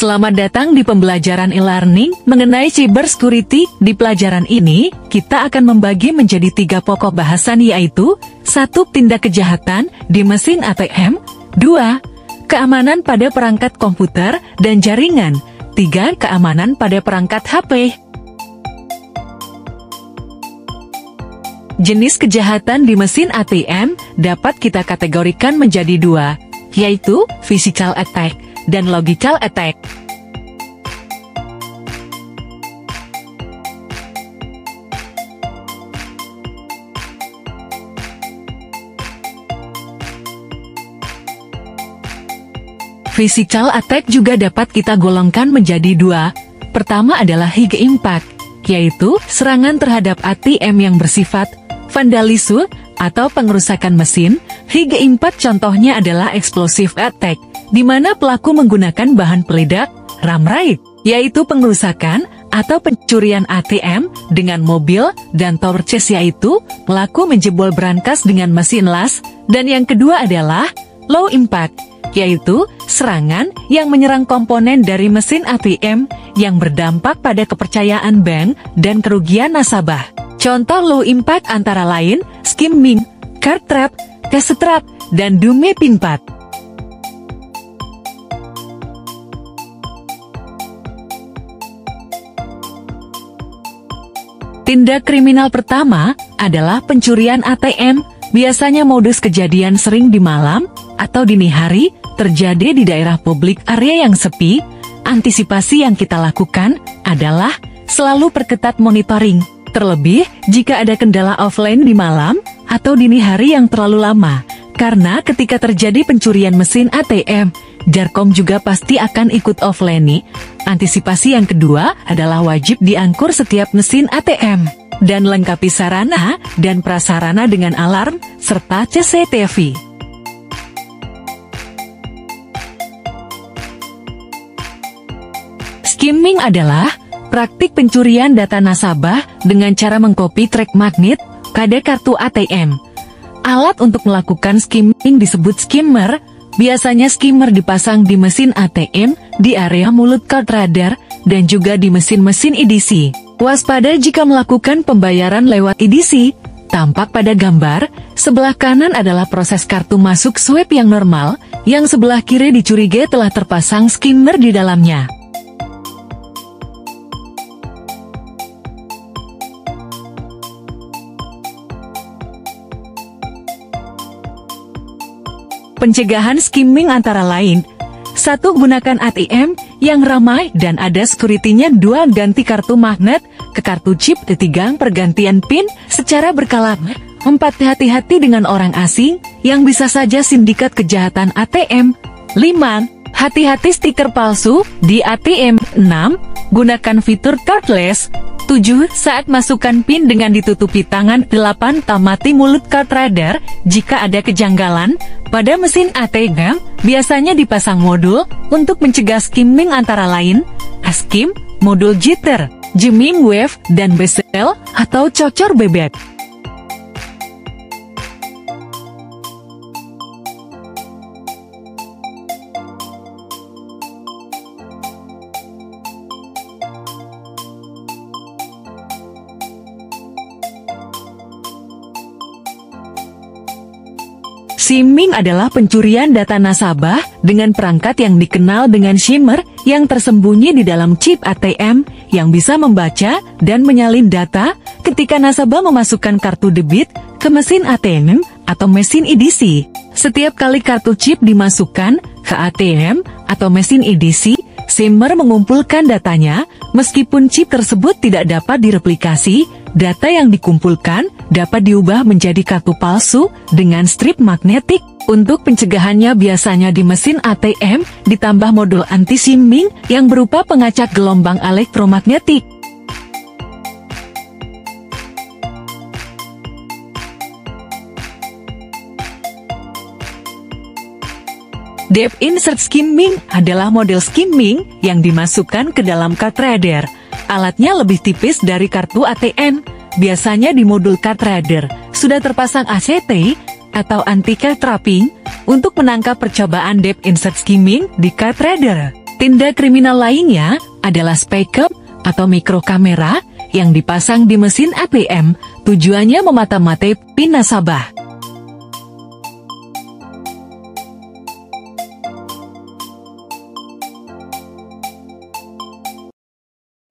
Selamat datang di pembelajaran e-learning mengenai cybersecurity. Di pelajaran ini, kita akan membagi menjadi 3 pokok bahasan, yaitu 1. Tindak kejahatan di mesin ATM, 2. Keamanan pada perangkat komputer dan jaringan, 3. Keamanan pada perangkat HP. Jenis kejahatan di mesin ATM dapat kita kategorikan menjadi 2, yaitu physical attack dan logical attack. Physical attack juga dapat kita golongkan menjadi 2. Pertama adalah high impact, yaitu serangan terhadap ATM yang bersifat vandalisme atau pengerusakan mesin. High impact contohnya adalah explosive attack, di mana pelaku menggunakan bahan peledak, ram raid, yaitu pengerusakan atau pencurian ATM dengan mobil, dan tower chase, yaitu pelaku menjebol brankas dengan mesin las. Dan yang kedua adalah low impact, yaitu serangan yang menyerang komponen dari mesin ATM yang berdampak pada kepercayaan bank dan kerugian nasabah. Contoh low impact antara lain skimming, card trap, cash trap, dan dummy pin pad. Tindak kriminal pertama adalah pencurian ATM. Biasanya modus kejadian sering di malam atau dini hari, terjadi di daerah publik area yang sepi. Antisipasi yang kita lakukan adalah selalu perketat monitoring, terlebih jika ada kendala offline di malam atau dini hari yang terlalu lama. Karena ketika terjadi pencurian mesin ATM, Jarkom juga pasti akan ikut offline nih. Antisipasi yang kedua adalah wajib diangkur setiap mesin ATM dan lengkapi sarana dan prasarana dengan alarm serta CCTV. Skimming adalah praktik pencurian data nasabah dengan cara mengcopy track magnet pada kartu ATM. Alat untuk melakukan skimming disebut skimmer. Biasanya skimmer dipasang di mesin ATM, di area mulut card reader, dan juga di mesin-mesin EDC. Waspada jika melakukan pembayaran lewat EDC. Tampak pada gambar, sebelah kanan adalah proses kartu masuk swipe yang normal, yang sebelah kiri dicurigai telah terpasang skimmer di dalamnya. Pencegahan skimming antara lain: 1. Gunakan ATM yang ramai dan ada security-nya. 2. Ganti kartu magnet ke kartu chip. 3. Pergantian PIN secara berkala. 4. Hati-hati dengan orang asing yang bisa saja sindikat kejahatan ATM. 5. Hati-hati stiker palsu di ATM. 6. Gunakan fitur cardless. 7. Saat masukkan PIN dengan ditutupi tangan. 8. Tamati mulut card reader jika ada kejanggalan pada mesin ATM. Biasanya dipasang modul untuk mencegah skimming antara lain ASKIM, modul jitter, jamming wave, dan bezel atau cocor bebek. Skimming adalah pencurian data nasabah dengan perangkat yang dikenal dengan shimmer yang tersembunyi di dalam chip ATM yang bisa membaca dan menyalin data ketika nasabah memasukkan kartu debit ke mesin ATM atau mesin EDC. Setiap kali kartu chip dimasukkan ke ATM atau mesin EDC, shimmer mengumpulkan datanya. Meskipun chip tersebut tidak dapat direplikasi, data yang dikumpulkan dapat diubah menjadi kartu palsu dengan strip magnetik. Untuk pencegahannya biasanya di mesin ATM ditambah modul anti-skimming yang berupa pengacak gelombang elektromagnetik. Depth insert skimming adalah model skimming yang dimasukkan ke dalam card reader. Alatnya lebih tipis dari kartu ATM. Biasanya di modul card reader sudah terpasang ACT atau anti-cache trapping untuk menangkap percobaan depth insert skimming di card reader. Tindak kriminal lainnya adalah spy-cam atau mikrokamera yang dipasang di mesin ATM, tujuannya memata-matai PIN nasabah.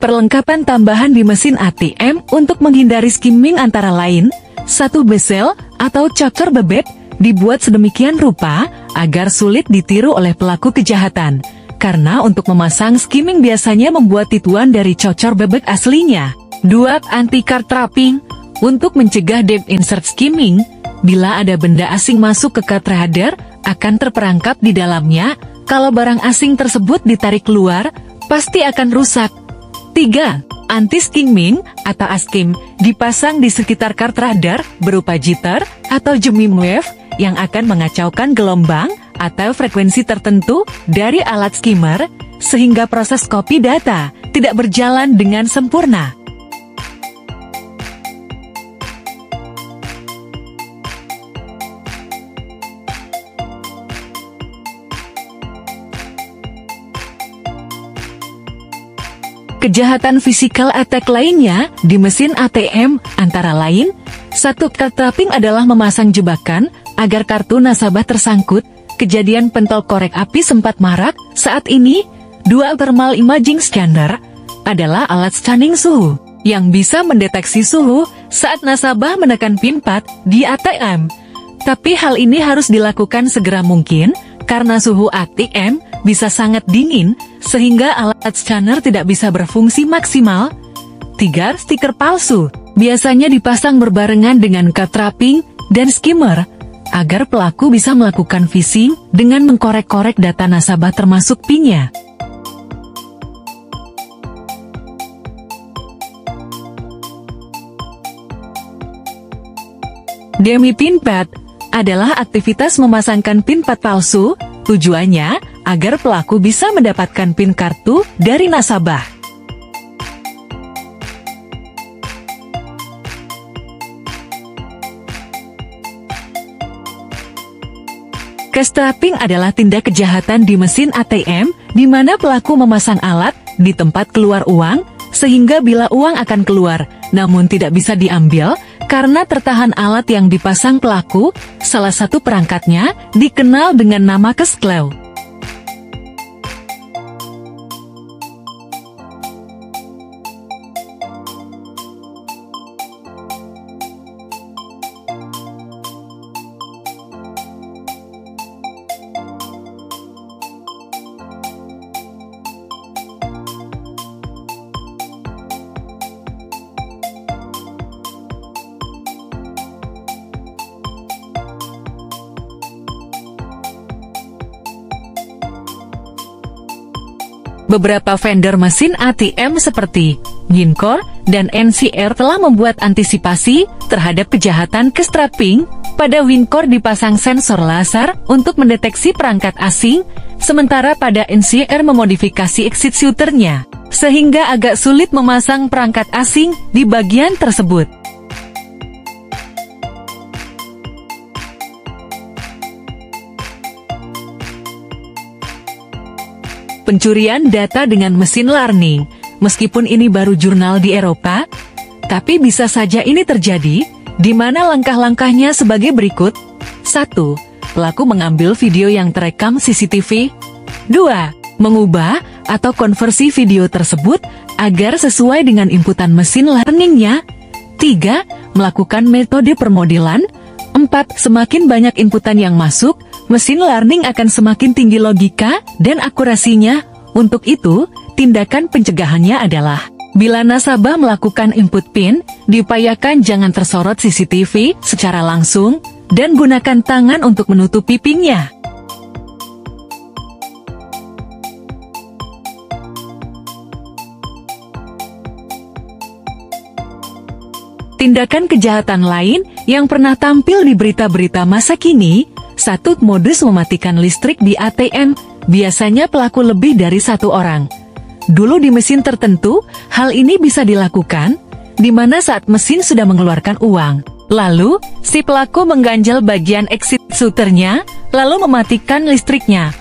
Perlengkapan tambahan di mesin ATM untuk menghindari skimming antara lain, satu bezel atau cocor bebek dibuat sedemikian rupa agar sulit ditiru oleh pelaku kejahatan. Karena untuk memasang skimming biasanya membuat tituan dari cocor bebek aslinya. 2. Anti-card trapping. Untuk mencegah deep insert skimming, bila ada benda asing masuk ke card reader, akan terperangkap di dalamnya. Kalau barang asing tersebut ditarik keluar, pasti akan rusak. 3. Anti-skimming atau ASKIM dipasang di sekitar card reader berupa jitter atau jamming wave yang akan mengacaukan gelombang atau frekuensi tertentu dari alat skimmer, sehingga proses copy data tidak berjalan dengan sempurna. Kejahatan physical attack lainnya di mesin ATM antara lain, 1. Card trapping adalah memasang jebakan agar kartu nasabah tersangkut. Kejadian pentol korek api sempat marak saat ini. 2. Thermal imaging scanner adalah alat scanning suhu yang bisa mendeteksi suhu saat nasabah menekan PIN pad di ATM. Tapi hal ini harus dilakukan segera mungkin karena suhu ATM bisa sangat dingin sehingga alat scanner tidak bisa berfungsi maksimal. 3. Stiker palsu biasanya dipasang berbarengan dengan card trapping dan skimmer agar pelaku bisa melakukan phishing dengan mengkorek-korek data nasabah termasuk PIN-nya. Dummy PIN pad adalah aktivitas memasangkan PIN pad palsu, tujuannya agar pelaku bisa mendapatkan PIN kartu dari nasabah. Cash trapping adalah tindak kejahatan di mesin ATM, di mana pelaku memasang alat di tempat keluar uang, sehingga bila uang akan keluar, namun tidak bisa diambil, karena tertahan alat yang dipasang pelaku. Salah satu perangkatnya dikenal dengan nama cash claw. Beberapa vendor mesin ATM seperti Ginkor dan NCR telah membuat antisipasi terhadap kejahatan cash trapping. Pada Ginkor dipasang sensor laser untuk mendeteksi perangkat asing, sementara pada NCR memodifikasi exit shooter-nya, sehingga agak sulit memasang perangkat asing di bagian tersebut. Pencurian data dengan mesin learning. Meskipun ini baru jurnal di Eropa, tapi bisa saja ini terjadi, di mana langkah-langkahnya sebagai berikut. 1. Pelaku mengambil video yang terekam CCTV. 2. Mengubah atau konversi video tersebut agar sesuai dengan inputan mesin learning-nya. 3. Melakukan metode permodelan. 4. Semakin banyak inputan yang masuk, mesin learning akan semakin tinggi logika dan akurasinya. Untuk itu, tindakan pencegahannya adalah, bila nasabah melakukan input PIN, diupayakan jangan tersorot CCTV secara langsung, dan gunakan tangan untuk menutupi PIN-nya. Tindakan kejahatan lain yang pernah tampil di berita-berita masa kini. 1. Modus mematikan listrik di ATM. Biasanya pelaku lebih dari satu orang. Dulu di mesin tertentu, hal ini bisa dilakukan, di mana saat mesin sudah mengeluarkan uang. Lalu, si pelaku mengganjal bagian exit shooter-nya, lalu mematikan listriknya.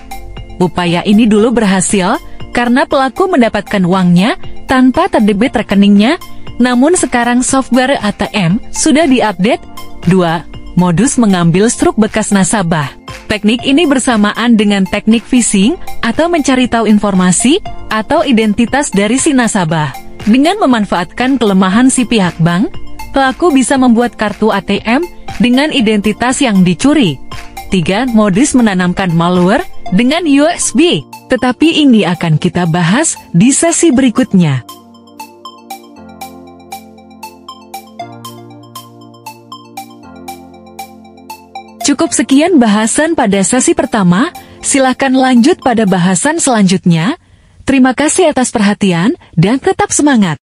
Upaya ini dulu berhasil, karena pelaku mendapatkan uangnya tanpa terdebit rekeningnya, namun sekarang software ATM sudah diupdate. 2. Modus mengambil struk bekas nasabah. Teknik ini bersamaan dengan teknik phishing atau mencari tahu informasi atau identitas dari si nasabah. Dengan memanfaatkan kelemahan si pihak bank, pelaku bisa membuat kartu ATM dengan identitas yang dicuri. 3. Modus menanamkan malware dengan USB. Tetapi ini akan kita bahas di sesi berikutnya. Cukup sekian bahasan pada sesi pertama, silakan lanjut pada bahasan selanjutnya. Terima kasih atas perhatian dan tetap semangat.